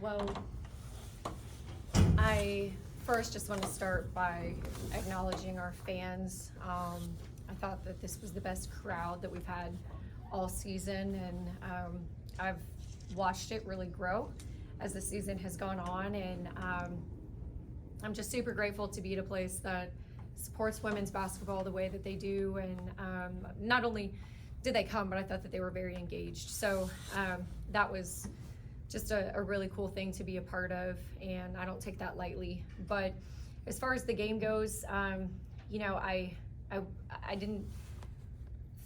Well, I first just want to start by acknowledging our fans. I thought that this was the best crowd that we've had all season, and I've watched it really grow as the season has gone on, and I'm just super grateful to be at a place that supports women's basketball the way that they do, and not only did they come, but I thought that they were very engaged. So that was just a really cool thing to be a part of, and I don't take that lightly. But as far as the game goes, you know, I didn't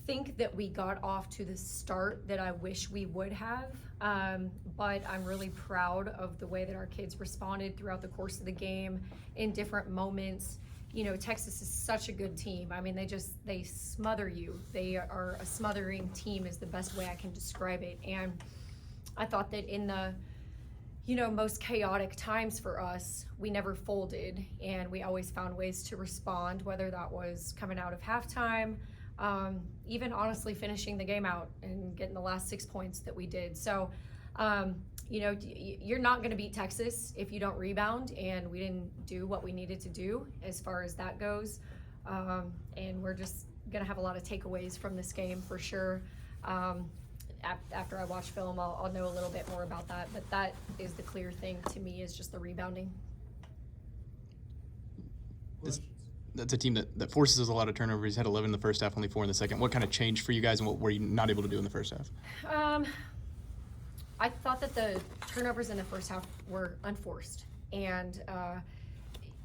think that we got off to the start that I wish we would have, but I'm really proud of the way that our kids responded throughout the course of the game in different moments. You know, Texas is such a good team. I mean, they smother you. They are a smothering team is the best way I can describe it. And I thought that in the, you know, most chaotic times for us, we never folded, and we always found ways to respond, whether that was coming out of halftime, even honestly finishing the game out and getting the last 6 points that we did. So, you know, you're not going to beat Texas if you don't rebound, and we didn't do what we needed to do as far as that goes. And we're just going to have a lot of takeaways from this game for sure. After I watch film, I'll know a little bit more about that, but that is the clear thing to me, is just the rebounding. That's a team that forces a lot of turnovers. Had 11 in the first half, only 4 in the second. What kind of changed for you guys, and what were you not able to do in the first half? I thought that the turnovers in the first half were unforced, and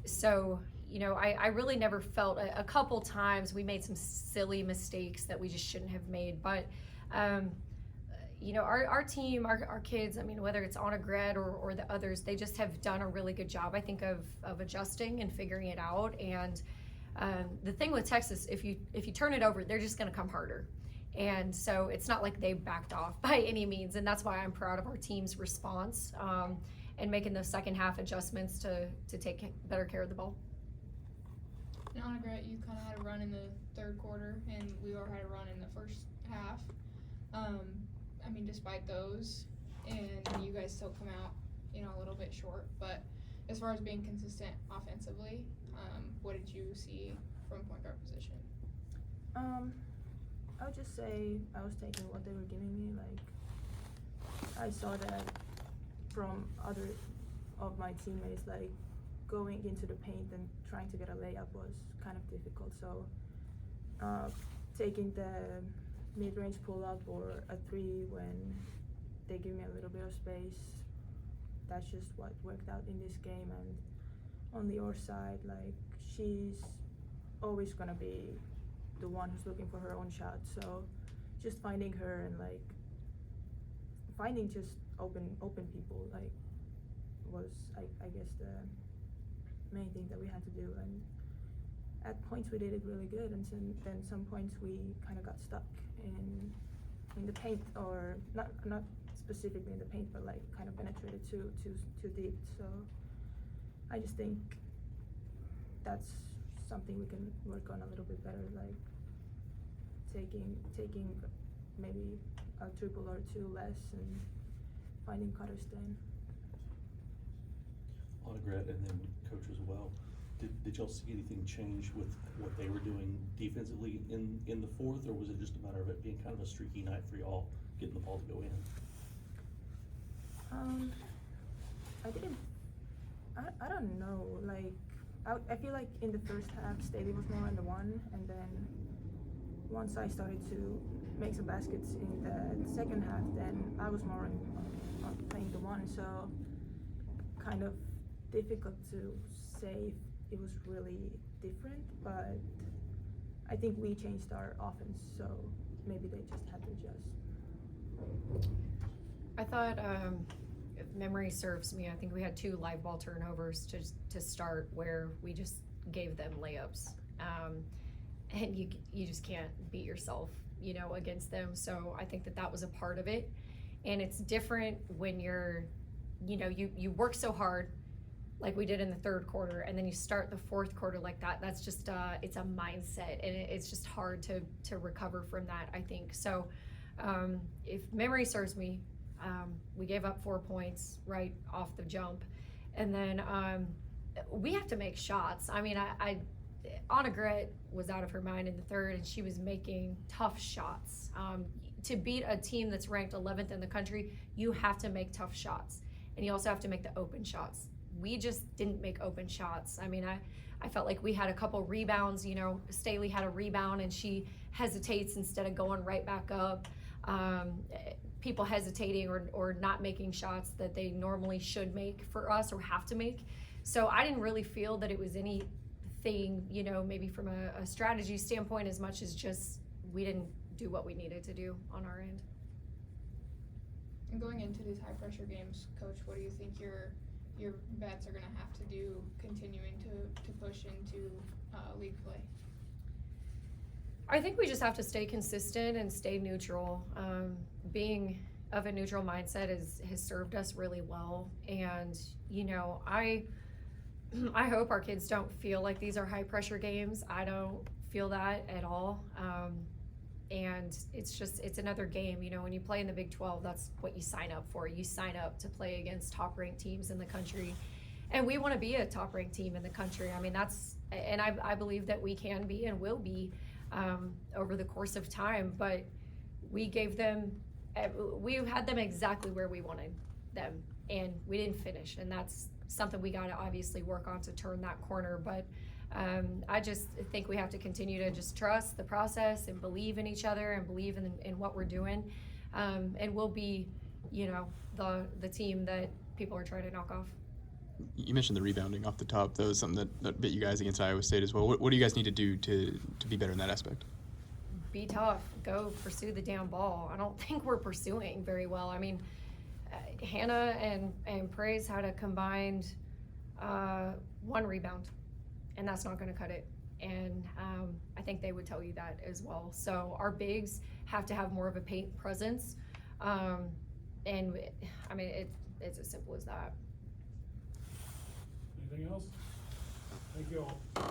so, you know, I really never felt a couple times we made some silly mistakes that we just shouldn't have made, but you know, our team, our kids, I mean, whether it's Anna, Gret, or the others, they just have done a really good job, I think, of adjusting and figuring it out. And the thing with Texas, if you turn it over, they're just going to come harder. And so it's not like they backed off by any means. And that's why I'm proud of our team's response and making those second half adjustments to take better care of the ball. And Anna, Gret, you kind of had a run in the third quarter, and we all had a run in the first half. I mean, despite those, and you guys still come out, you know, a little bit short. But as far as being consistent offensively, what did you see from point guard position? I would just say I was taking what they were giving me. Like, I saw that from other of my teammates, like going into the paint and trying to get a layup was kind of difficult. So taking the mid-range pull-up or a three when they give me a little bit of space, that's just what worked out in this game. And on the other side, like, she's always gonna be the one who's looking for her own shot, so just finding her and like finding just open people like was I guess the main thing that we had to do. And at points we did it really good, and then some points we kind of got stuck in the paint, or not specifically in the paint, but like kind of penetrated too deep. So I just think that's something we can work on a little bit better, like taking maybe a triple or two less and finding cutters then. A lot of Gret and then coach as well. Did y'all see anything change with what they were doing defensively in the fourth, or was it just a matter of it being kind of a streaky night for y'all getting the ball to go in? I don't know, like I feel like in the first half Staley was more on the one, and then once I started to make some baskets in the second half, then I was more on playing the one. So kind of difficult to say if it was really different, but I think we changed our offense, so maybe they just had to adjust. I thought, if memory serves me, I think we had 2 live ball turnovers to start where we just gave them layups, and you just can't beat yourself, you know, against them. So I think that was a part of it, and it's different when you're, you know, you work so hard like we did in the third quarter, and then you start the fourth quarter like that. That's just it's a mindset, and it's just hard to recover from that, I think. So if memory serves me, We gave up 4 points right off the jump. And then we have to make shots. I mean, Anna Gret was out of her mind in the third, and she was making tough shots. To beat a team that's ranked 11th in the country, you have to make tough shots. And you also have to make the open shots. We just didn't make open shots. I mean, I felt like we had a couple rebounds. You know, Staley had a rebound, and she hesitates instead of going right back up. People hesitating or not making shots that they normally should make for us or have to make. So I didn't really feel that it was anything, you know, maybe from a strategy standpoint, as much as just we didn't do what we needed to do on our end. And going into these high pressure games, Coach, what do you think your vets are going to have to do continuing to push into league play? I think we just have to stay consistent and stay neutral. Being of a neutral mindset has served us really well. And, you know, I hope our kids don't feel like these are high pressure games. I don't feel that at all. And it's another game. You know, when you play in the Big 12, that's what you sign up for. You sign up to play against top ranked teams in the country. And we want to be a top ranked team in the country. I mean, I believe that we can be and will be over the course of time, but we had them exactly where we wanted them, and we didn't finish, and that's something we got to obviously work on to turn that corner. But I just think we have to continue to just trust the process and believe in each other and believe in what we're doing, and we'll be, you know, the team that people are trying to knock off. You mentioned the rebounding off the top. That was something that bit you guys against Iowa State as well. What do you guys need to do to be better in that aspect? Be tough. Go pursue the damn ball. I don't think we're pursuing very well. I mean, Hannah and Praise had a combined 1 rebound, and that's not going to cut it. And I think they would tell you that as well. So our bigs have to have more of a paint presence. And I mean, it's as simple as that. Anything else? Thank you all.